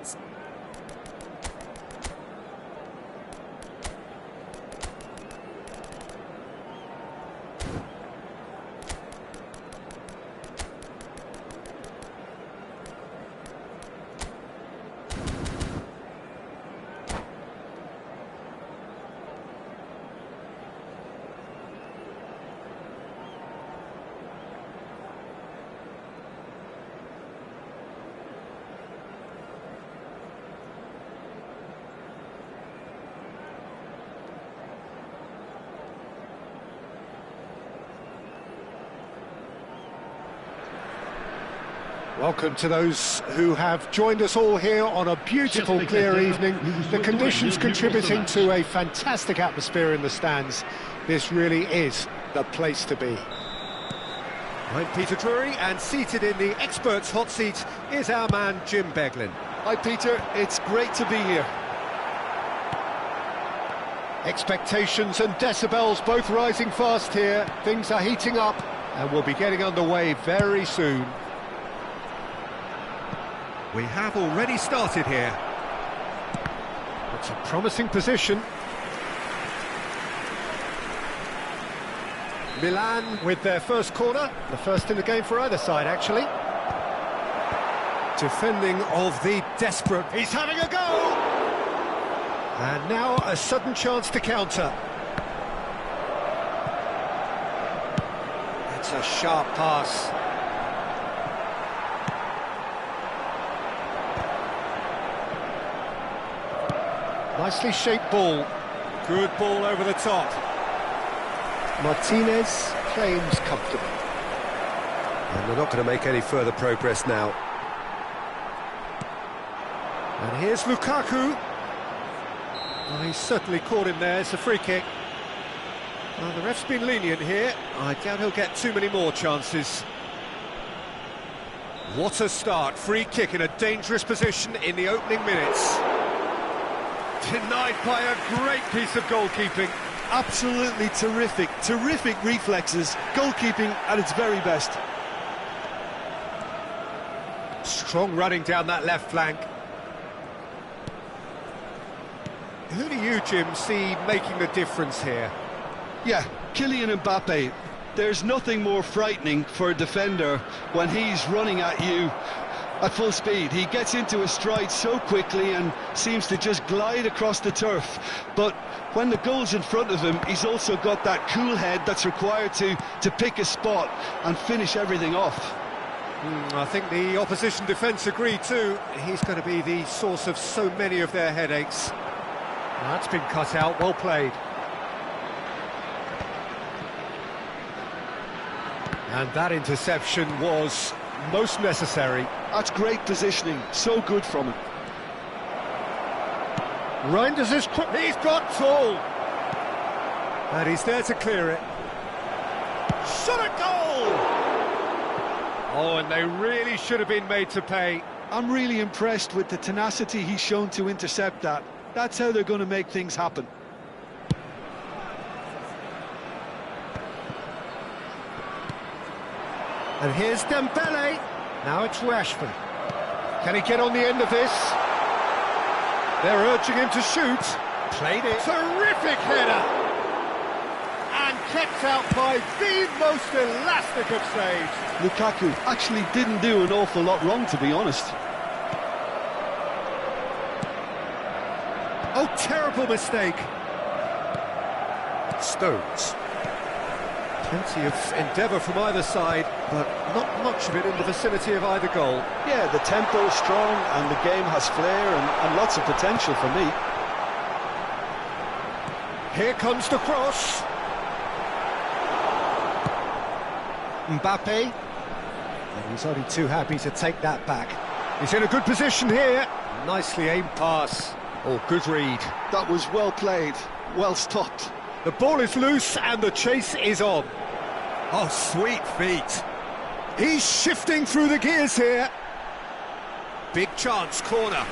minutes. Welcome to those who have joined us all here on a beautiful, clear evening. The conditions contributing to a fantastic atmosphere in the stands. This really is the place to be. I'm Peter Drury, and seated in the experts' hot seat is our man Jim Beglin. Hi Peter, it's great to be here. Expectations and decibels both rising fast here. Things are heating up and we'll be getting underway very soon. We have already started here. It's a promising position. Milan with their first corner, the first in the game for either side, actually. Defending of the desperate. He's having a go! And now a sudden chance to counter. It's a sharp pass. Nicely shaped ball. Good ball over the top. Martinez claims comfortable. And they're not going to make any further progress now. And here's Lukaku. Oh, he's certainly caught him there. It's a free kick. Well, the ref's been lenient here. I doubt he'll get too many more chances. What a start. Free kick in a dangerous position in the opening minutes. Denied by a great piece of goalkeeping. Absolutely terrific reflexes, goalkeeping at its very best. Strong running down that left flank. Who do you, Jim, see making the difference here? Yeah, Kylian Mbappe. There's nothing more frightening for a defender when he's running at you at full speed. He gets into a stride so quickly and seems to just glide across the turf. But when the goal's in front of him, he's also got that cool head that's required to pick a spot and finish everything off. I think the opposition defence agree too. He's going to be the source of so many of their headaches. Well, that's been cut out, well played. And that interception was most necessary. That's great positioning, so good from him. Reinders is quick. He's got full. And he's there to clear it. Shot a goal! Oh, and they really should have been made to pay. I'm really impressed with the tenacity he's shown to intercept that. That's how they're going to make things happen. And here's Dembele. Now it's Rashford. Can he get on the end of this? They're urging him to shoot. Played it. Terrific header. And kept out by the most elastic of saves. Lukaku actually didn't do an awful lot wrong, to be honest. Oh, terrible mistake. Stones. Plenty of endeavour from either side, but not much of it in the vicinity of either goal. Yeah, the tempo is strong and the game has flair and lots of potential for me. Here comes the cross. Mbappe. And he's only too happy to take that back. He's in a good position here. Nicely aimed pass. Oh, good read. That was well played, well stopped. The ball is loose and the chase is on. Oh, sweet feet. He's shifting through the gears here. Big chance, corner.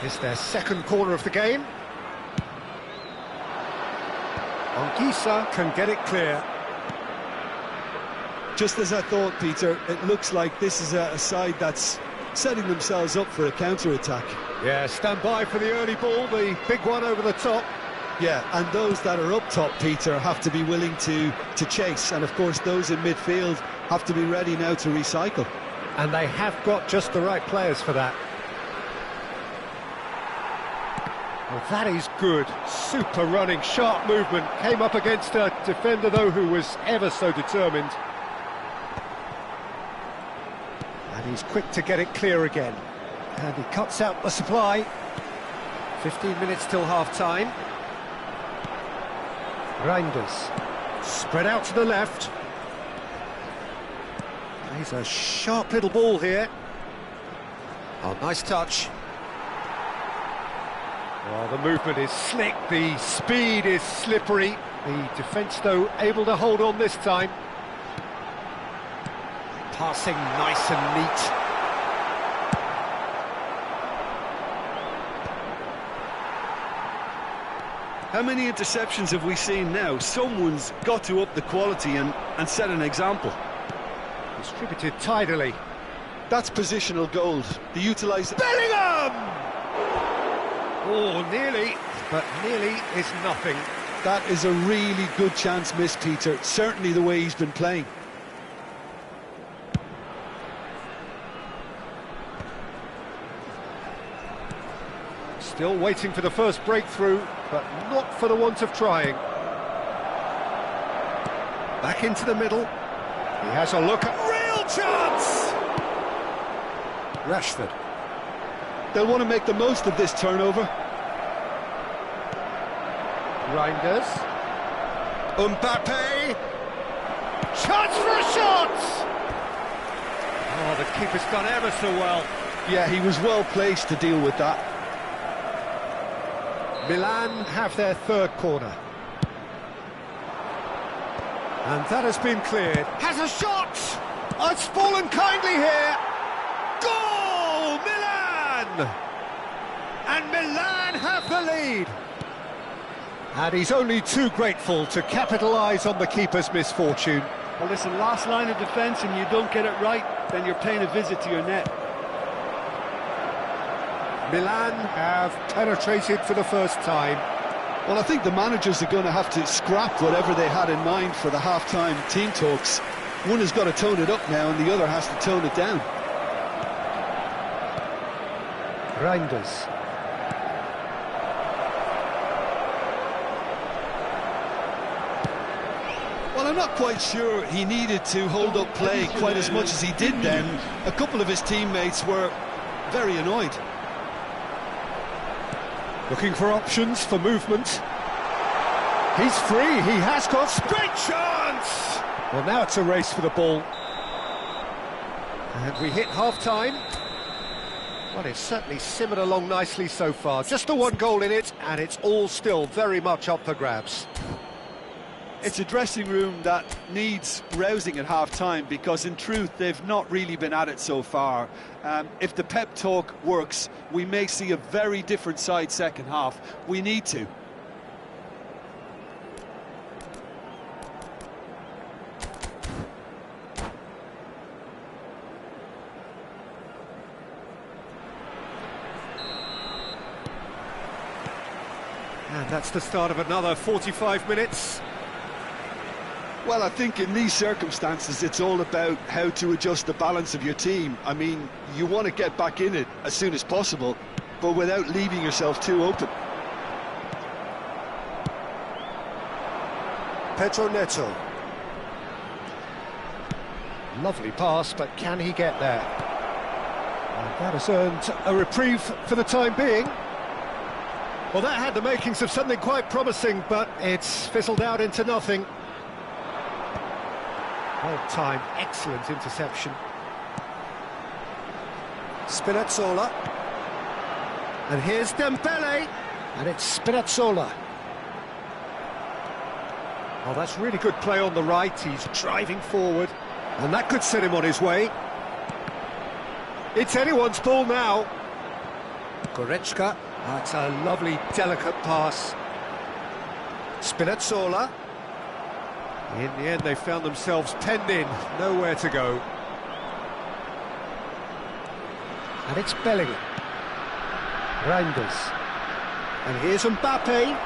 It's their second corner of the game. Anguissa can get it clear. Just as I thought, Peter, it looks like this is a side that's setting themselves up for a counter-attack. Yeah, stand by for the early ball, the big one over the top. Yeah, and those that are up top, Peter, have to be willing to chase. And, of course, those in midfield have to be ready now to recycle. And they have got just the right players for that. Well, that is good. Super running, sharp movement. Came up against a defender, though, who was ever so determined. And he's quick to get it clear again. And he cuts out the supply. 15 minutes till half-time. Reinders. Spread out to the left. He's a sharp little ball here. Oh, nice touch. Oh, the movement is slick, the speed is slippery. The defence, though, able to hold on this time. Passing nice and neat. How many interceptions have we seen now? Someone's got to up the quality and set an example. Distributed tidily. That's positional gold. The utilisation. Bellingham! Oh, nearly, but nearly is nothing. That is a really good chance missed, Peter. Certainly the way he's been playing. Still waiting for the first breakthrough, but not for the want of trying. Back into the middle. He has a look at... Real chance! Rashford. They'll want to make the most of this turnover. Reinders. Mbappe. Chance for a shot! Oh, the keeper's done ever so well. Yeah, he was well placed to deal with that. Milan have their third corner. And that has been cleared. Has a shot! Oh, it's fallen kindly here. Goal! Milan! And Milan have the lead. And he's only too grateful to capitalise on the keeper's misfortune. Well, listen, last line of defence and you don't get it right, then you're paying a visit to your net. Milan have penetrated for the first time. Well, I think the managers are going to have to scrap whatever they had in mind for the half-time team talks. One has got to tone it up now and the other has to tone it down. Reinders. Well, I'm not quite sure he needed to hold up play quite as much as he did then. A couple of his teammates were very annoyed. Looking for options for movement. He's free, he has got great chance! Well, now it's a race for the ball. And we hit half-time. Well, it's certainly simmered along nicely so far. Just the one goal in it, and it's all still very much up for grabs. It's a dressing room that needs rousing at half-time because, in truth, they've not really been at it so far. If the pep talk works, we may see a very different side second half. We need to. And that's the start of another 45 minutes. Well, I think in these circumstances, it's all about how to adjust the balance of your team. I mean, you want to get back in it as soon as possible, but without leaving yourself too open. Pedro Neto. Lovely pass, but can he get there? And that has earned a reprieve for the time being. Well, that had the makings of something quite promising, but it's fizzled out into nothing. Well-timed, excellent interception. Spinazzola. And here's Dembele. And it's Spinazzola. Oh, that's really good play on the right. He's driving forward. And that could set him on his way. It's anyone's ball now. Goretzka. That's a lovely, delicate pass. Spinazzola. In the end, they found themselves penned in, nowhere to go. And it's Bellingham. Reinders. And here's Mbappe.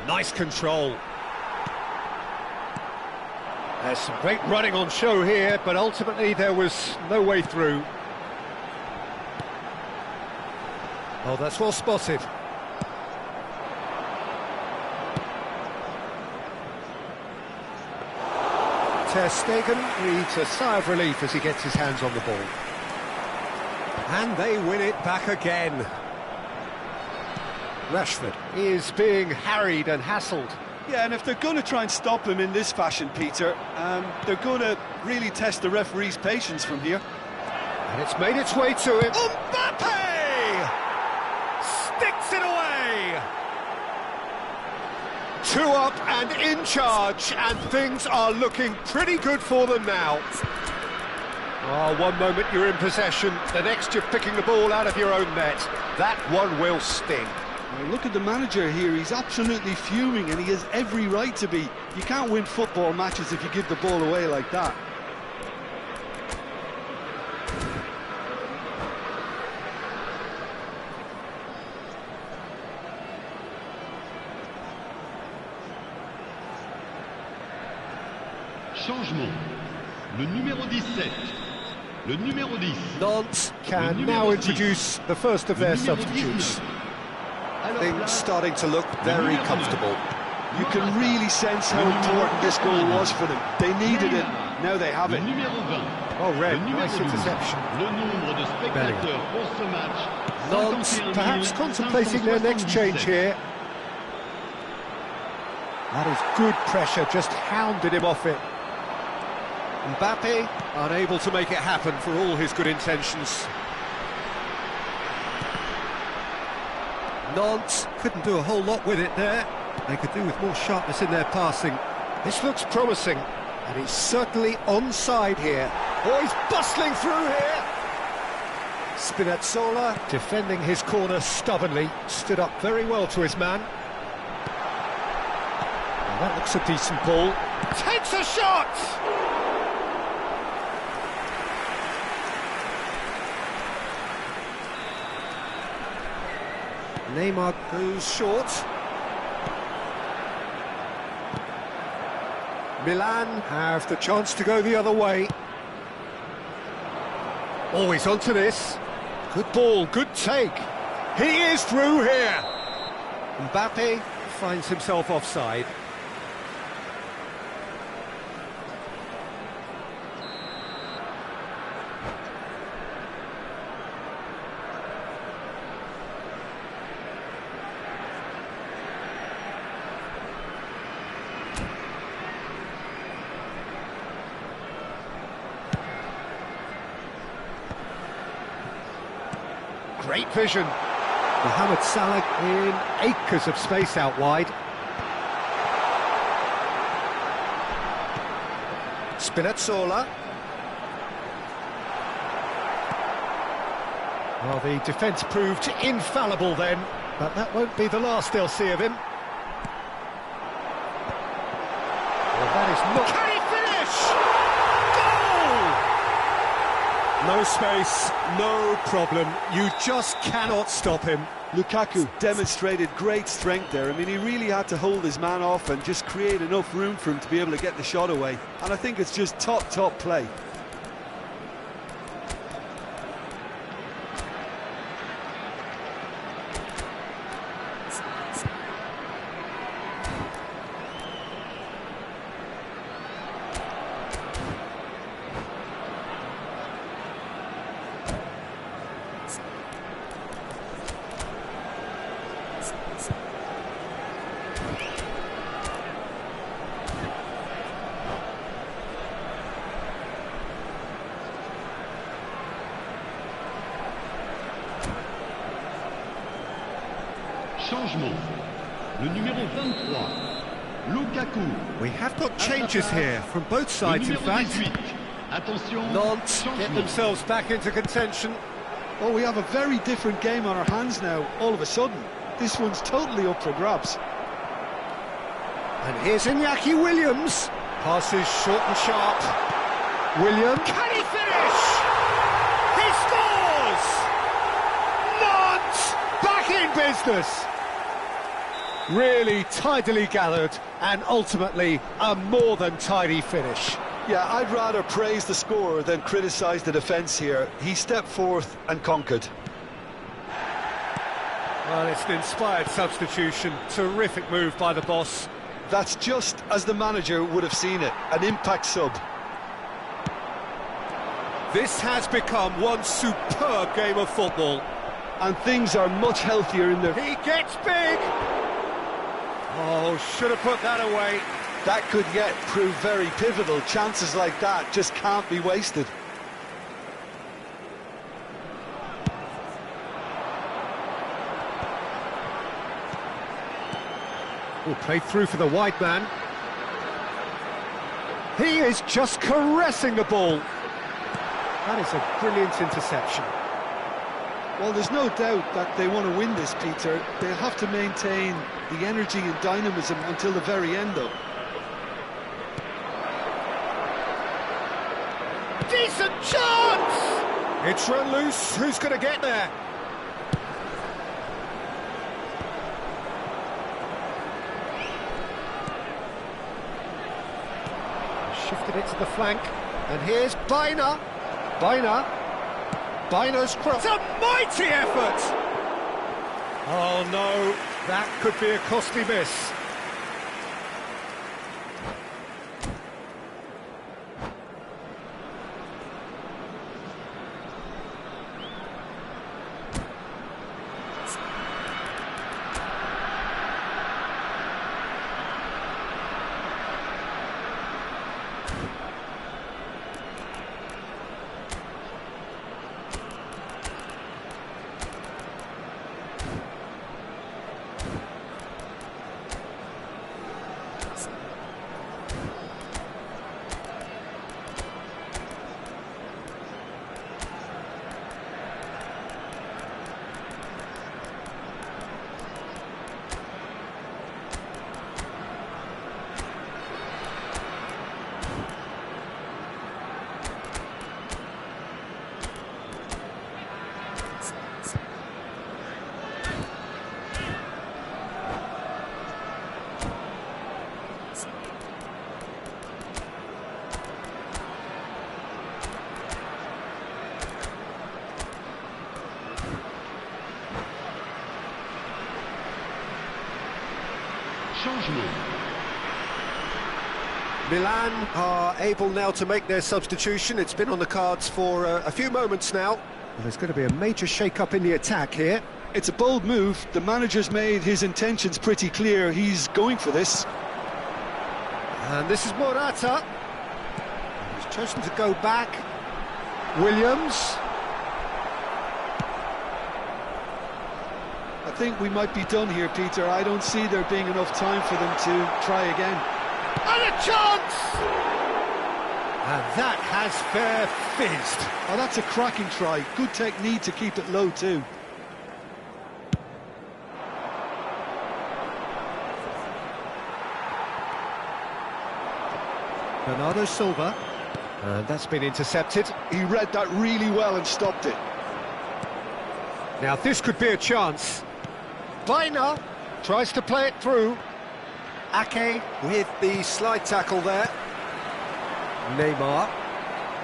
Nice control. There's some great running on show here, but ultimately there was no way through. Oh, that's well spotted. Ter Stegen breathes a sigh of relief as he gets his hands on the ball. And they win it back again. Rashford is being harried and hassled. Yeah, and if they're going to try and stop him in this fashion, Peter, they're going to really test the referee's patience from here. And it's made its way to him. Mbappe! Sticks it away! 2 up and in charge, and things are looking pretty good for them now. Oh, one moment you're in possession, the next you're picking the ball out of your own net. That one will sting. Well, look at the manager here, he's absolutely fuming and he has every right to be. You can't win football matches if you give the ball away like that. Changement. Le numéro 17. Le numéro 10. Nantes can now introduce the first of their substitutes. Things starting to look very comfortable. You can really sense how important this goal was for them. They needed it, now they have it. Oh, Red, nice interception. Nantes perhaps contemplating their next change here. That is good pressure, just hounded him off it. Mbappe unable to make it happen for all his good intentions. Nantes couldn't do a whole lot with it there. They could do with more sharpness in their passing. This looks promising, and he's certainly onside here. Oh, he's bustling through here! Spinazzola, defending his corner stubbornly, stood up very well to his man. Well, that looks a decent ball. Takes a shot! Neymar goes short. Milan have the chance to go the other way. Always onto this. Good ball, good take. He is through here. Mbappe finds himself offside. Great vision. Mohamed Salah in acres of space out wide. Spinazzola. Well, the defence proved infallible then, but that won't be the last they'll see of him. Well, that is not... Can he finish? No space, no problem. You just cannot stop him. Lukaku demonstrated great strength there. I mean, he really had to hold his man off and just create enough room for him to be able to get the shot away. And I think it's just top play. Changement. Le numéro 23. Lukaku. We have got changes here from both sides, in fact. 18. Attention. Nantes get themselves back into contention. Oh, we have a very different game on our hands now, all of a sudden. This one's totally up for grabs. And here's Iñaki Williams. Passes short and sharp. William. Can he finish? He scores! Not back in business. Really tidily gathered and ultimately a more than tidy finish. Yeah, I'd rather praise the scorer than criticise the defence here. He stepped forth and conquered. Well, it's an inspired substitution. Terrific move by the boss. That's just as the manager would have seen it, an impact sub. This has become one superb game of football. And things are much healthier in there. He gets big! Oh, should have put that away. That could yet prove very pivotal. Chances like that just can't be wasted. Oh, played through for the wide man. He is just caressing the ball. That is a brilliant interception. Well, there's no doubt that they want to win this, Peter. They'll have to maintain the energy and dynamism until the very end, though. Decent chance! It's run loose. Who's going to get there? Shifted it to the flank. And here's Baina. Baina's cross. It's a mighty effort! Oh no, that could be a costly miss. Milan are able now to make their substitution. It's been on the cards for a few moments now. Well, there's going to be a major shake-up in the attack here. It's a bold move. The manager's made his intentions pretty clear. He's going for this. And this is Morata. He's chosen to go back. Williams. I think we might be done here, Peter. I don't see there being enough time for them to try again. And a chance! And that has fair fizzed. Oh, that's a cracking try. Good technique to keep it low too. Bernardo Silva. And that's been intercepted. He read that really well and stopped it. Now this could be a chance. Baina tries to play it through. Ake with the slide tackle there. Neymar.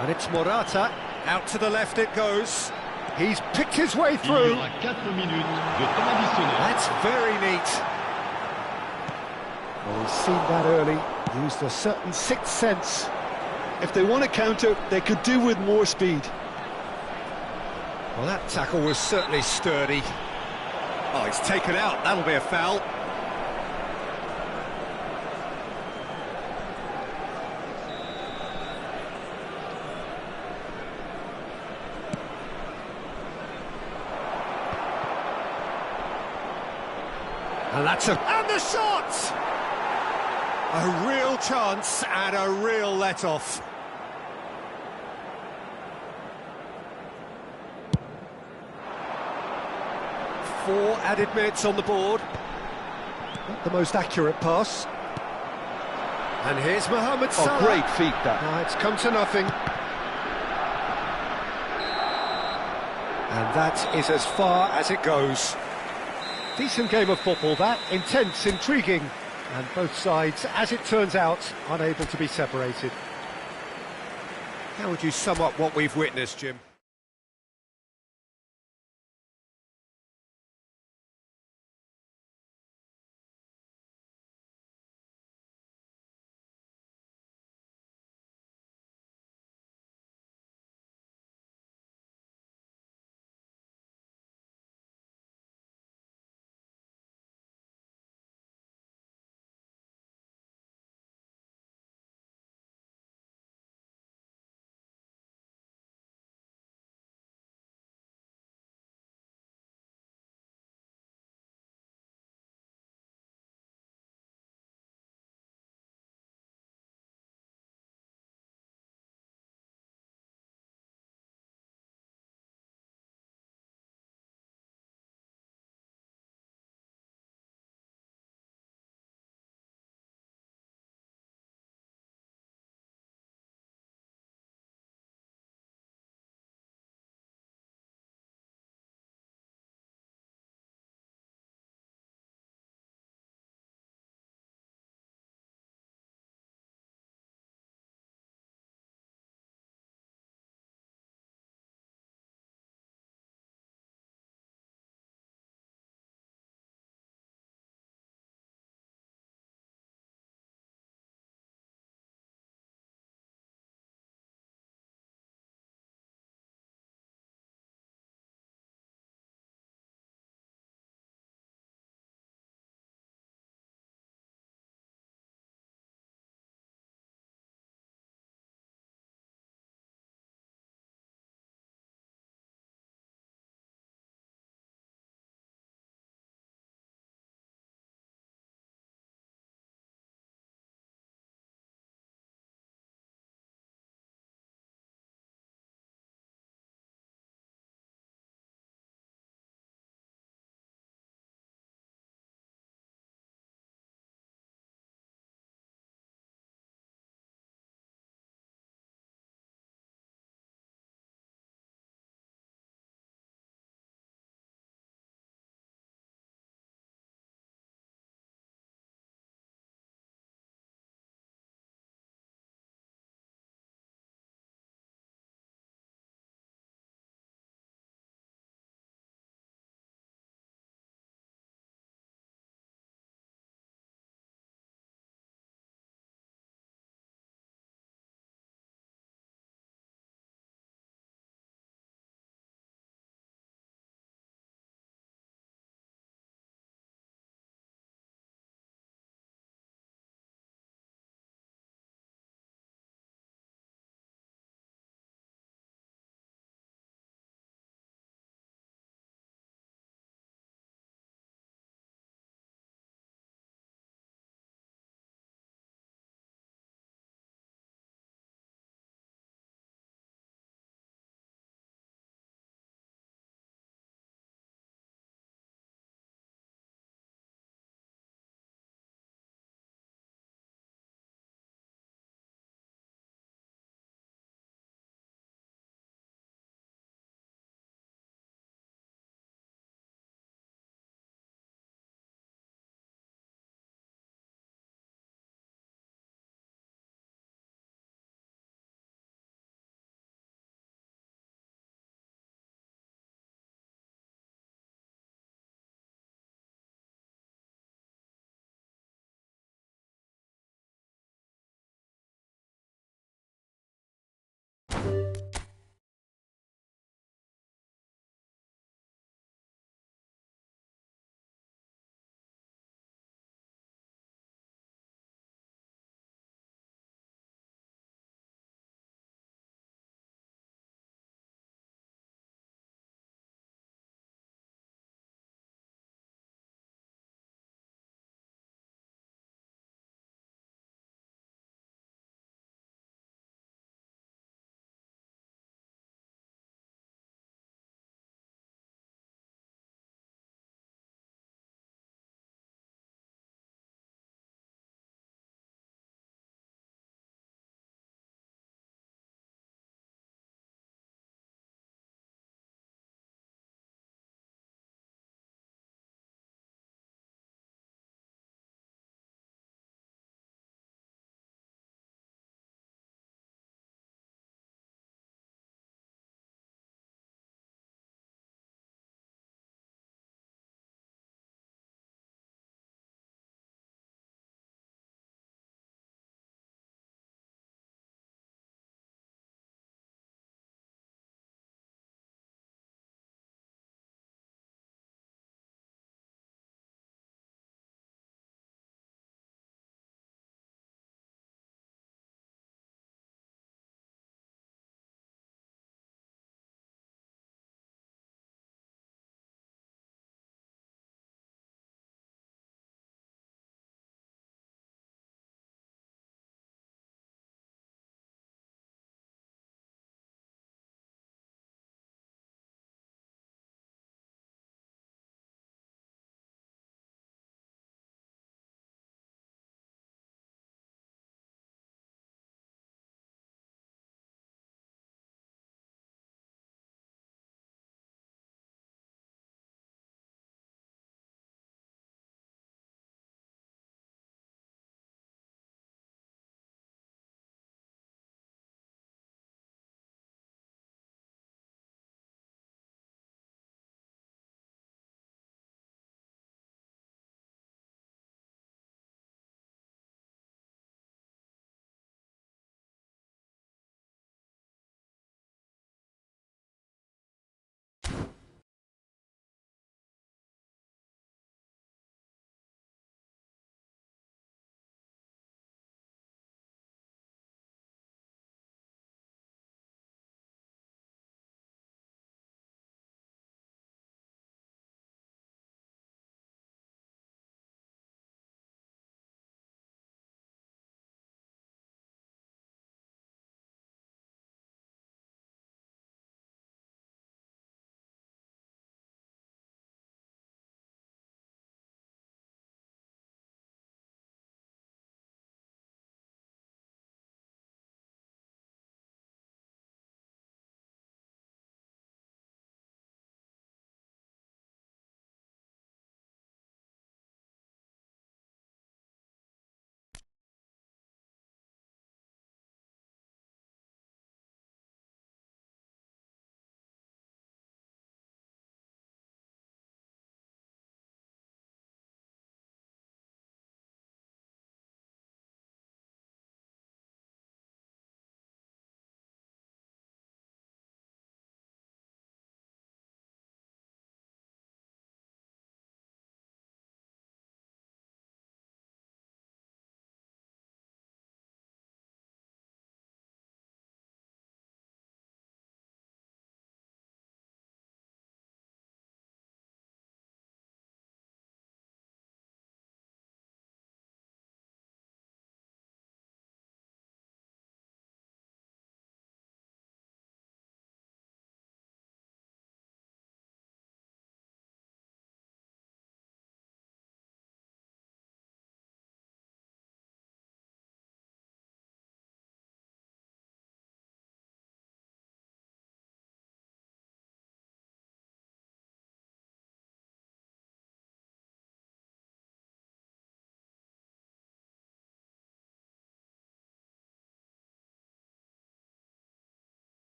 And it's Morata. Out to the left it goes. He's picked his way through. That's very neat. Well, he's seen that early. Used a certain sixth sense. If they want to counter, they could do with more speed. Well, that tackle was certainly sturdy. Oh, he's taken out. That'll be a foul. And that's and the shot! A real chance and a real let-off. Four added minutes on the board. Not the most accurate pass. And here's Mohamed Oh, Salah. great feat that. It's come to nothing. And that is as far as it goes. Decent game of football, that. Intense, intriguing. And both sides, as it turns out, unable to be separated. How would you sum up what we've witnessed, Jim?